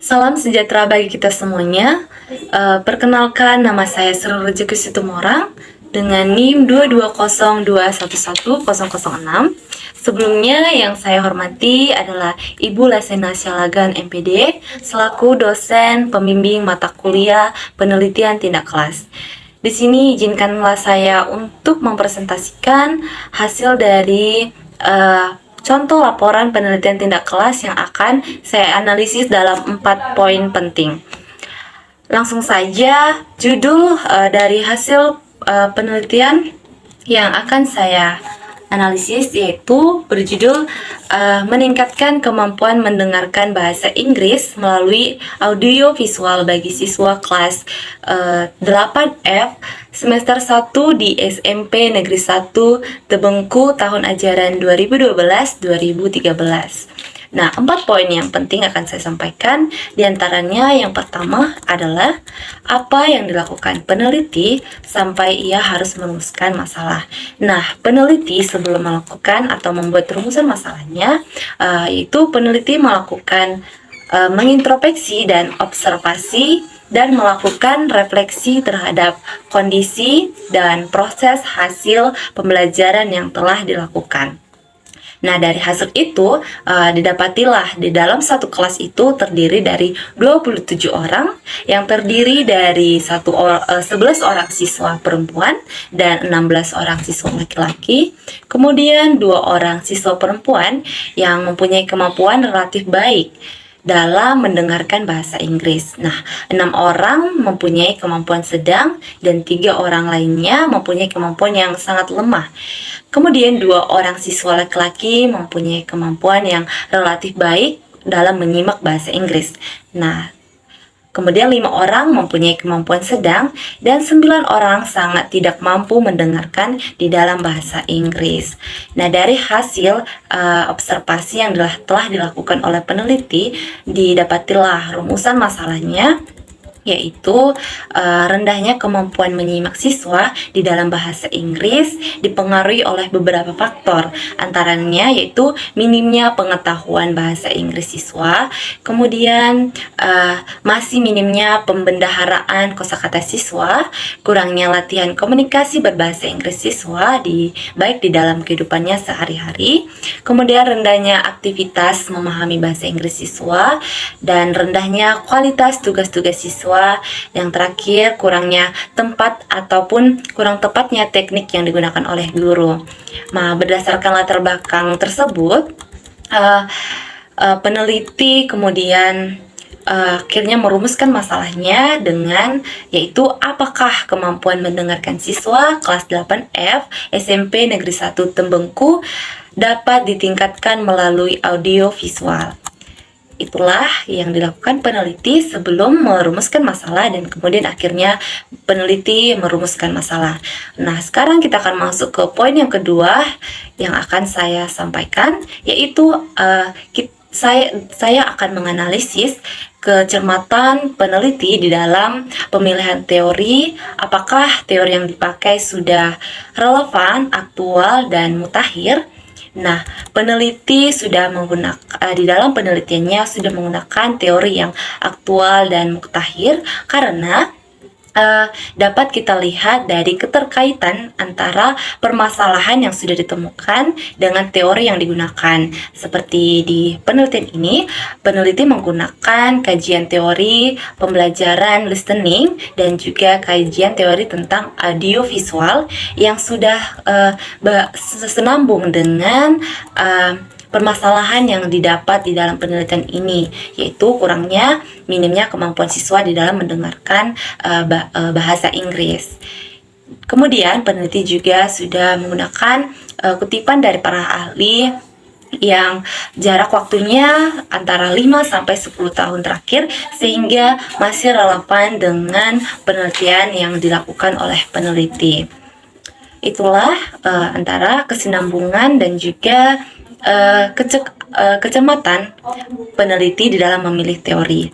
Salam sejahtera bagi kita semuanya. Perkenalkan, nama saya Sri Rezeki Situmorang dengan NIM 220211006. Sebelumnya yang saya hormati adalah Ibu Lasena Syalagan MPD selaku dosen pembimbing mata kuliah penelitian tindak kelas. Di sini izinkanlah saya untuk mempresentasikan hasil dari contoh laporan penelitian tindak kelas yang akan saya analisis dalam 4 poin penting. Langsung saja, judul dari hasil penelitian yang akan saya analisis yaitu berjudul meningkatkan kemampuan mendengarkan bahasa Inggris melalui audio visual bagi siswa kelas 8F semester 1 di SMP Negeri 1 Tebengku tahun ajaran 2012-2013. Nah, 4 poin yang penting akan saya sampaikan. Di antaranya yang pertama adalah apa yang dilakukan peneliti sampai ia harus merumuskan masalah. Nah, peneliti sebelum melakukan atau membuat rumusan masalahnya, yaitu peneliti melakukan mengintrospeksi dan observasi dan melakukan refleksi terhadap kondisi dan proses hasil pembelajaran yang telah dilakukan. Nah, dari hasil itu didapatilah di dalam satu kelas itu terdiri dari 27 orang yang terdiri dari 11 orang siswa perempuan dan 16 orang siswa laki-laki. Kemudian 2 orang siswa perempuan yang mempunyai kemampuan relatif baik dalam mendengarkan bahasa Inggris. Nah, 6 orang mempunyai kemampuan sedang dan 3 orang lainnya mempunyai kemampuan yang sangat lemah. Kemudian 2 orang siswa laki-laki mempunyai kemampuan yang relatif baik dalam menyimak bahasa Inggris. Nah, kemudian 5 orang mempunyai kemampuan sedang dan 9 orang sangat tidak mampu mendengarkan di dalam bahasa Inggris. Nah, dari hasil observasi yang telah dilakukan oleh peneliti, didapatilah rumusan masalahnya, yaitu rendahnya kemampuan menyimak siswa di dalam bahasa Inggris dipengaruhi oleh beberapa faktor, antaranya yaitu minimnya pengetahuan bahasa Inggris siswa, kemudian masih minimnya pembendaharaan kosakata siswa, kurangnya latihan komunikasi berbahasa Inggris siswa baik di dalam kehidupannya sehari-hari, kemudian rendahnya aktivitas memahami bahasa Inggris siswa, dan rendahnya kualitas tugas-tugas siswa. Yang terakhir, kurangnya tempat ataupun kurang tepatnya teknik yang digunakan oleh guru. Nah, berdasarkan latar belakang tersebut, peneliti kemudian akhirnya merumuskan masalahnya dengan yaitu apakah kemampuan mendengarkan siswa kelas 8F SMP Negeri 1 Tembengku dapat ditingkatkan melalui audio visual. Itulah yang dilakukan peneliti sebelum merumuskan masalah dan kemudian akhirnya peneliti merumuskan masalah. Nah, sekarang kita akan masuk ke poin yang kedua yang akan saya sampaikan, yaitu saya akan menganalisis kecermatan peneliti di dalam pemilihan teori, apakah teori yang dipakai sudah relevan, aktual, dan mutakhir. Nah, peneliti sudah menggunakan di dalam penelitiannya sudah menggunakan teori yang aktual dan mutakhir karena dapat kita lihat dari keterkaitan antara permasalahan yang sudah ditemukan dengan teori yang digunakan. Seperti di penelitian ini, peneliti menggunakan kajian teori pembelajaran listening dan juga kajian teori tentang audio visual yang sudah senambung dengan permasalahan yang didapat di dalam penelitian ini, yaitu kurangnya minimnya kemampuan siswa di dalam mendengarkan bahasa Inggris. Kemudian peneliti juga sudah menggunakan kutipan dari para ahli yang jarak waktunya antara 5-10 tahun terakhir sehingga masih relevan dengan penelitian yang dilakukan oleh peneliti. Itulah antara kesinambungan dan juga kecermatan peneliti di dalam memilih teori.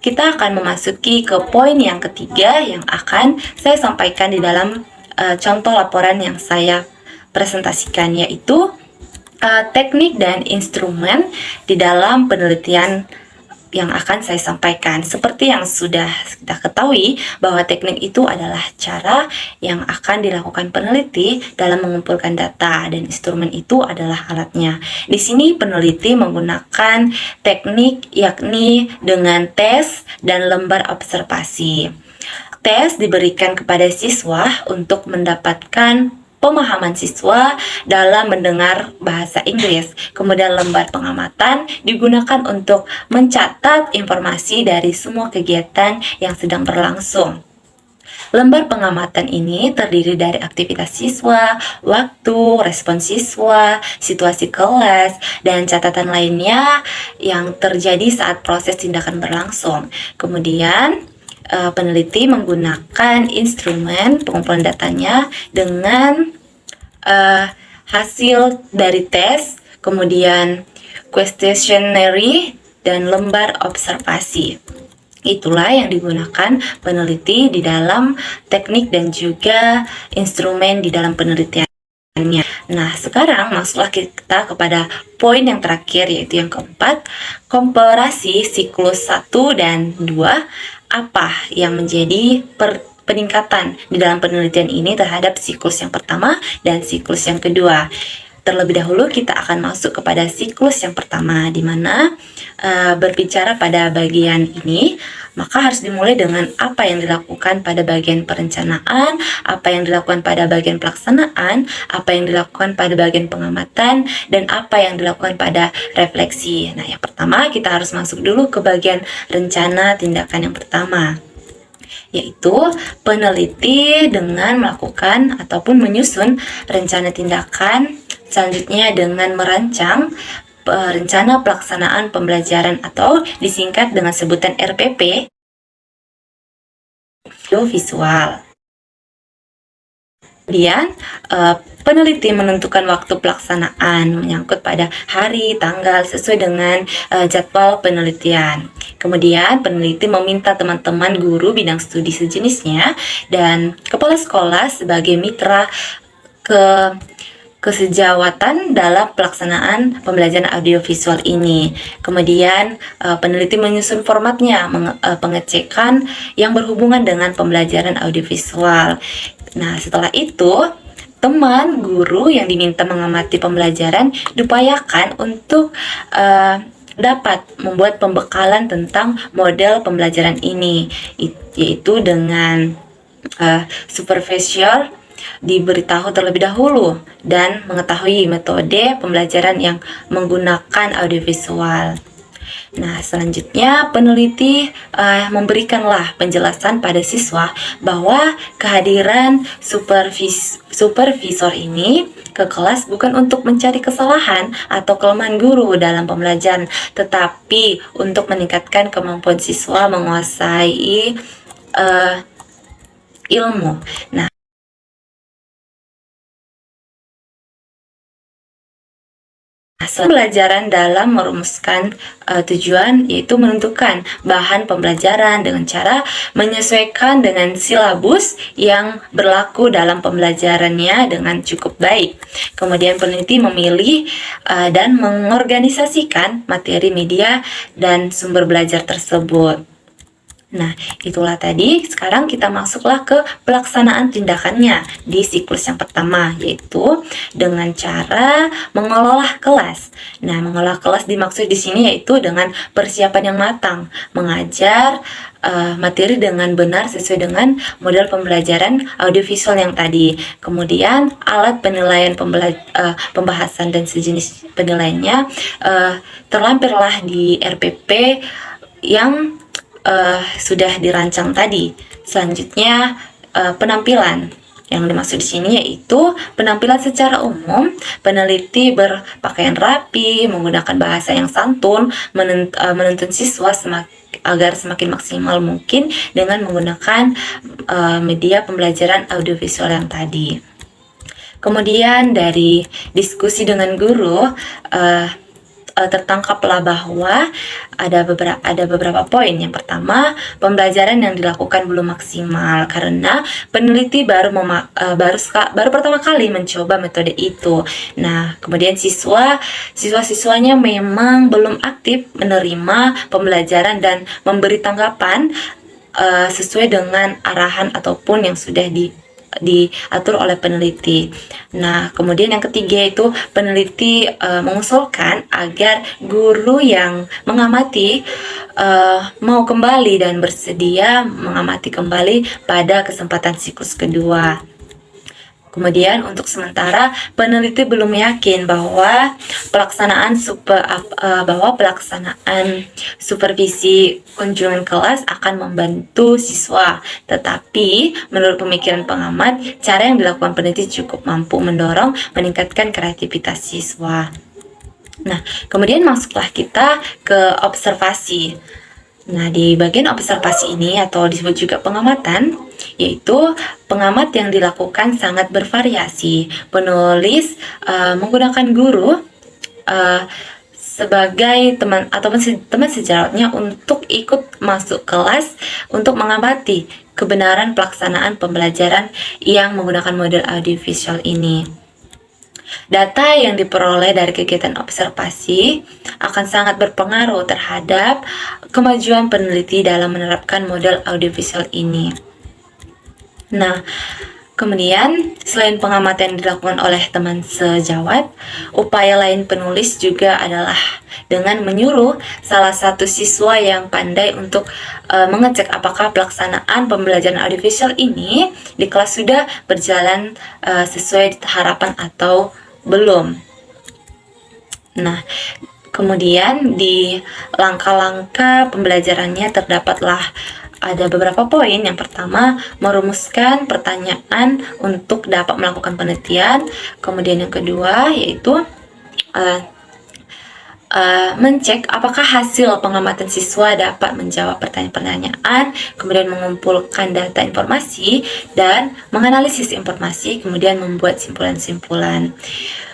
Kita akan memasuki ke poin yang ketiga yang akan saya sampaikan di dalam contoh laporan yang saya presentasikan, yaitu teknik dan instrumen di dalam penelitian yang akan saya sampaikan. Seperti yang sudah kita ketahui bahwa teknik itu adalah cara yang akan dilakukan peneliti dalam mengumpulkan data dan instrumen itu adalah alatnya. Di sini peneliti menggunakan teknik yakni dengan tes dan lembar observasi. Tes diberikan kepada siswa untuk mendapatkan pemahaman siswa dalam mendengar bahasa Inggris. Kemudian lembar pengamatan digunakan untuk mencatat informasi dari semua kegiatan yang sedang berlangsung. Lembar pengamatan ini terdiri dari aktivitas siswa, waktu, respon siswa, situasi kelas, dan catatan lainnya yang terjadi saat proses tindakan berlangsung. Kemudian, peneliti menggunakan instrumen pengumpulan datanya dengan hasil dari tes, kemudian questionnaire, dan lembar observasi. Itulah yang digunakan peneliti di dalam teknik dan juga instrumen di dalam penelitiannya. Nah, sekarang masuklah kita kepada poin yang terakhir, yaitu yang keempat, komparasi siklus 1 dan 2. Apa yang menjadi peningkatan di dalam penelitian ini terhadap siklus yang pertama dan siklus yang kedua. Terlebih dahulu kita akan masuk kepada siklus yang pertama, di mana berbicara pada bagian ini, maka harus dimulai dengan apa yang dilakukan pada bagian perencanaan, apa yang dilakukan pada bagian pelaksanaan, apa yang dilakukan pada bagian pengamatan, dan apa yang dilakukan pada refleksi. Nah, yang pertama kita harus masuk dulu ke bagian rencana tindakan yang pertama, yaitu peneliti dengan melakukan ataupun menyusun rencana tindakan, selanjutnya dengan merancang rencana pelaksanaan pembelajaran atau disingkat dengan sebutan RPP, visual. Kemudian peneliti menentukan waktu pelaksanaan menyangkut pada hari, tanggal sesuai dengan jadwal penelitian. Kemudian peneliti meminta teman-teman guru bidang studi sejenisnya dan kepala sekolah sebagai mitra kesejawatan dalam pelaksanaan pembelajaran audiovisual ini. Kemudian peneliti menyusun formatnya, pengecekan yang berhubungan dengan pembelajaran audiovisual. Nah, setelah itu teman guru yang diminta mengamati pembelajaran diupayakan untuk dapat membuat pembekalan tentang model pembelajaran ini, yaitu dengan supervisor diberitahu terlebih dahulu dan mengetahui metode pembelajaran yang menggunakan audiovisual. Nah, selanjutnya peneliti memberikanlah penjelasan pada siswa bahwa kehadiran supervisor ini ke kelas bukan untuk mencari kesalahan atau kelemahan guru dalam pembelajaran, tetapi untuk meningkatkan kemampuan siswa menguasai ilmu. Nah, pembelajaran dalam merumuskan tujuan, yaitu menentukan bahan pembelajaran dengan cara menyesuaikan dengan silabus yang berlaku dalam pembelajarannya dengan cukup baik. Kemudian peneliti memilih dan mengorganisasikan materi, media, dan sumber belajar tersebut. Nah, itulah tadi. Sekarang kita masuklah ke pelaksanaan tindakannya di siklus yang pertama, yaitu dengan cara mengelola kelas. Nah, mengelola kelas dimaksud di sini yaitu dengan persiapan yang matang, mengajar materi dengan benar sesuai dengan model pembelajaran audiovisual yang tadi. Kemudian alat penilaian pembahasan dan sejenis penilaiannya terlampirlah di RPP yang sudah dirancang tadi. Selanjutnya penampilan. Yang dimaksud di sini yaitu penampilan secara umum. Peneliti berpakaian rapi, menggunakan bahasa yang santun, menuntun siswa agar semakin maksimal mungkin dengan menggunakan media pembelajaran audiovisual yang tadi. Kemudian dari diskusi dengan guru, tertangkaplah bahwa ada beberapa poin. Yang pertama, pembelajaran yang dilakukan belum maksimal karena peneliti baru pertama kali mencoba metode itu. Nah, kemudian siswa-siswanya memang belum aktif menerima pembelajaran dan memberi tanggapan sesuai dengan arahan ataupun yang sudah diatur oleh peneliti. Nah, kemudian yang ketiga itu peneliti mengusulkan agar guru yang mengamati mau kembali dan bersedia mengamati kembali pada kesempatan siklus kedua. Kemudian untuk sementara peneliti belum yakin bahwa pelaksanaan supervisi kunjungan kelas akan membantu siswa. Tetapi menurut pemikiran pengamat, cara yang dilakukan peneliti cukup mampu mendorong meningkatkan kreativitas siswa. Nah, kemudian masuklah kita ke observasi. Nah, di bagian observasi ini atau disebut juga pengamatan, yaitu pengamat yang dilakukan sangat bervariasi. Penulis menggunakan guru sebagai teman ataupun teman sejawatnya untuk ikut masuk kelas untuk mengamati kebenaran pelaksanaan pembelajaran yang menggunakan model audiovisual ini. Data yang diperoleh dari kegiatan observasi akan sangat berpengaruh terhadap kemajuan peneliti dalam menerapkan model audiovisual ini. Nah, kemudian selain pengamatan yang dilakukan oleh teman sejawat, upaya lain penulis juga adalah dengan menyuruh salah satu siswa yang pandai untuk mengecek apakah pelaksanaan pembelajaran audiovisual ini di kelas sudah berjalan sesuai harapan atau belum. Nah, kemudian di langkah-langkah pembelajarannya terdapatlah ada beberapa poin. Yang pertama, merumuskan pertanyaan untuk dapat melakukan penelitian. Kemudian yang kedua yaitu mencek apakah hasil pengamatan siswa dapat menjawab pertanyaan-pertanyaan, kemudian mengumpulkan data informasi dan menganalisis informasi, kemudian membuat simpulan-simpulan.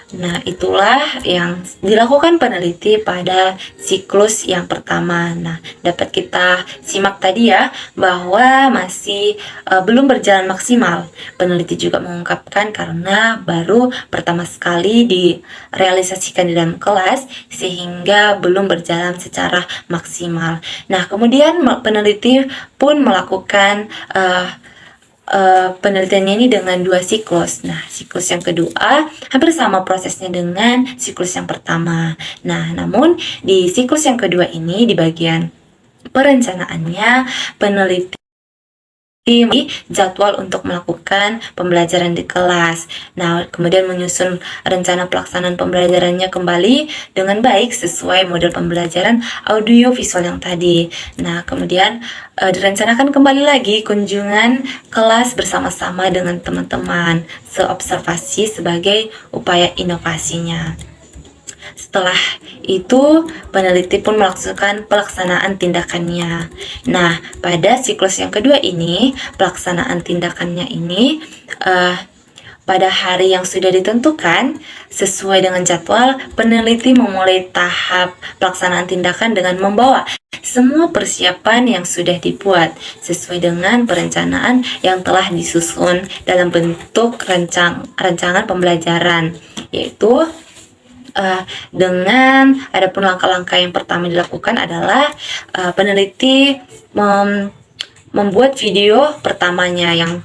Nah, itulah yang dilakukan peneliti pada siklus yang pertama. Nah, dapat kita simak tadi ya, bahwa masih belum berjalan maksimal. Peneliti juga mengungkapkan karena baru pertama sekali direalisasikan di dalam kelas, sehingga belum berjalan secara maksimal. Nah, kemudian peneliti pun melakukan penelitiannya ini dengan 2 siklus. Nah, siklus yang kedua hampir sama prosesnya dengan siklus yang pertama. Nah, namun di siklus yang kedua ini di bagian perencanaannya peneliti jadwal untuk melakukan pembelajaran di kelas. Nah, kemudian menyusun rencana pelaksanaan pembelajarannya kembali dengan baik sesuai model pembelajaran audio visual yang tadi. Nah, kemudian direncanakan kembali lagi kunjungan kelas bersama-sama dengan teman-teman seobservasi sebagai upaya inovasinya. Setelah itu, peneliti pun melakukan pelaksanaan tindakannya. Nah, pada siklus yang kedua ini, pelaksanaan tindakannya ini pada hari yang sudah ditentukan, sesuai dengan jadwal, peneliti memulai tahap pelaksanaan tindakan dengan membawa semua persiapan yang sudah dibuat sesuai dengan perencanaan yang telah disusun dalam bentuk rancangan pembelajaran, yaitu dengan adapun langkah-langkah yang pertama dilakukan adalah peneliti membuat video pertamanya yang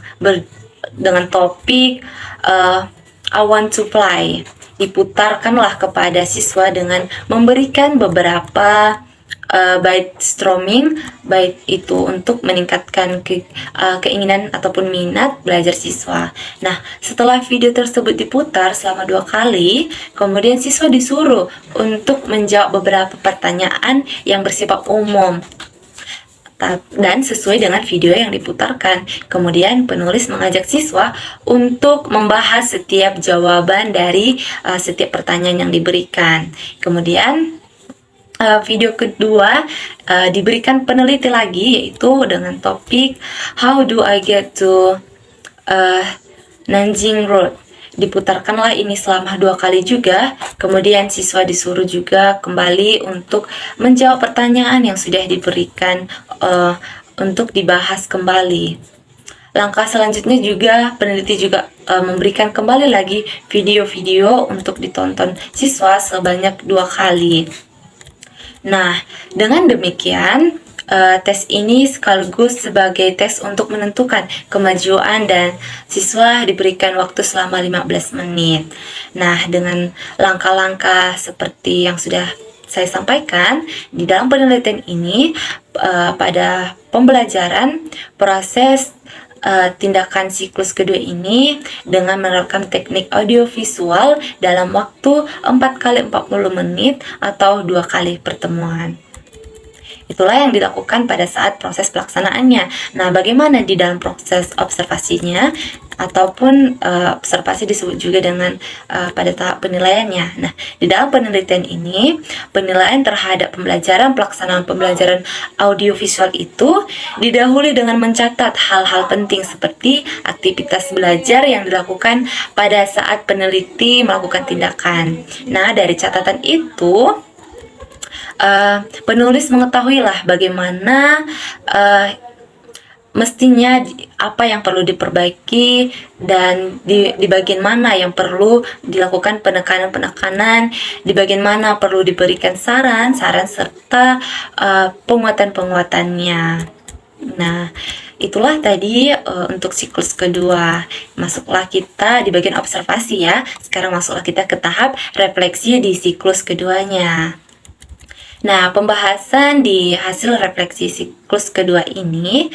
dengan topik I want to fly. Diputarkanlah kepada siswa dengan memberikan beberapa bait strumming, bait itu untuk meningkatkan keinginan ataupun minat belajar siswa. Nah, setelah video tersebut diputar selama 2 kali, kemudian siswa disuruh untuk menjawab beberapa pertanyaan yang bersifat umum dan sesuai dengan video yang diputarkan. Kemudian penulis mengajak siswa untuk membahas setiap jawaban dari setiap pertanyaan yang diberikan. Kemudian video kedua diberikan peneliti lagi, yaitu dengan topik How do I get to Nanjing Road. diputarkanlah ini selama 2 kali juga. Kemudian siswa disuruh juga kembali untuk menjawab pertanyaan yang sudah diberikan untuk dibahas kembali. Langkah selanjutnya juga peneliti juga memberikan kembali lagi video-video untuk ditonton siswa sebanyak 2 kali. Nah, dengan demikian tes ini sekaligus sebagai tes untuk menentukan kemajuan dan siswa diberikan waktu selama 15 menit. Nah, dengan langkah-langkah seperti yang sudah saya sampaikan di dalam penelitian ini, pada pembelajaran proses tindakan siklus kedua ini dengan menerapkan teknik audiovisual dalam waktu 4 kali 40 menit atau 2 kali pertemuan. Itulah yang dilakukan pada saat proses pelaksanaannya. Nah, bagaimana di dalam proses observasinya ataupun observasi disebut juga dengan pada tahap penilaiannya. Nah, di dalam penelitian ini, penilaian terhadap pelaksanaan pembelajaran audiovisual itu didahului dengan mencatat hal-hal penting seperti aktivitas belajar yang dilakukan pada saat peneliti melakukan tindakan. Nah, dari catatan itu penulis mengetahuilah bagaimana mestinya apa yang perlu diperbaiki dan di bagian mana yang perlu dilakukan penekanan-penekanan, di bagian mana perlu diberikan saran serta penguatan-penguatannya. Nah, itulah tadi untuk siklus kedua. Masuklah kita di bagian observasi ya. Sekarang masuklah kita ke tahap refleksi di siklus keduanya. Nah, pembahasan di hasil refleksi siklus kedua ini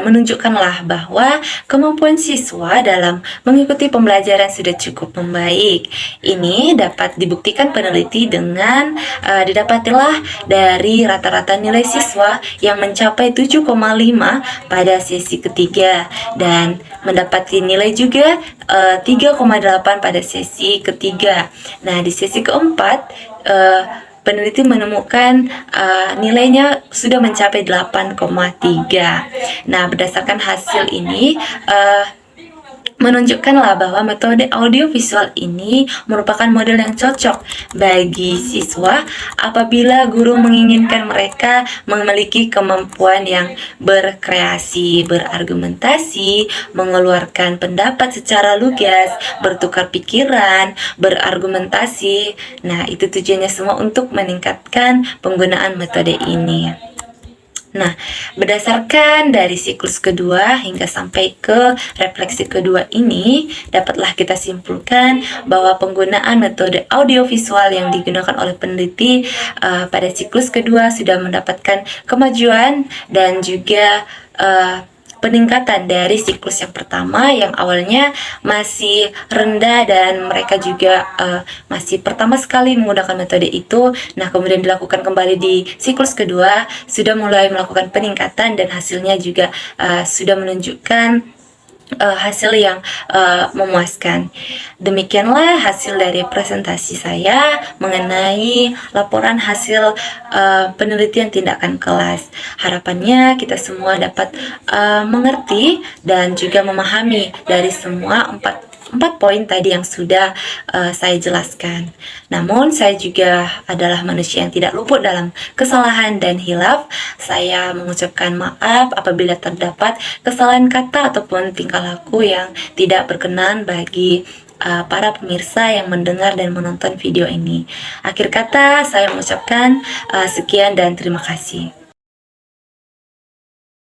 menunjukkanlah bahwa kemampuan siswa dalam mengikuti pembelajaran sudah cukup membaik. Ini dapat dibuktikan peneliti dengan didapatilah dari rata-rata nilai siswa yang mencapai 7,5 pada sesi ketiga dan mendapati nilai juga 3,8 pada sesi ketiga. Nah, di sesi keempat peneliti menemukan nilainya sudah mencapai 8,3. Nah, berdasarkan hasil ini menunjukkanlah bahwa metode audiovisual ini merupakan model yang cocok bagi siswa apabila guru menginginkan mereka memiliki kemampuan yang berkreasi, berargumentasi, mengeluarkan pendapat secara lugas, bertukar pikiran, berargumentasi. Nah, itu tujuannya semua untuk meningkatkan penggunaan metode ini. Nah, berdasarkan dari siklus kedua hingga sampai ke refleksi kedua ini, dapatlah kita simpulkan bahwa penggunaan metode audiovisual yang digunakan oleh peneliti pada siklus kedua sudah mendapatkan kemajuan dan juga peningkatan dari siklus yang pertama yang awalnya masih rendah dan mereka juga masih pertama sekali menggunakan metode itu. Nah, kemudian dilakukan kembali di siklus kedua sudah mulai melakukan peningkatan dan hasilnya juga sudah menunjukkan hasil yang memuaskan. Demikianlah hasil dari presentasi saya mengenai laporan hasil penelitian tindakan kelas. Harapannya kita semua dapat mengerti dan juga memahami dari semua empat poin tadi yang sudah saya jelaskan. Namun saya juga adalah manusia yang tidak luput dalam kesalahan dan hilaf. Saya mengucapkan maaf apabila terdapat kesalahan kata ataupun tingkah laku yang tidak berkenan bagi para pemirsa yang mendengar dan menonton video ini. Akhir kata saya mengucapkan sekian dan terima kasih.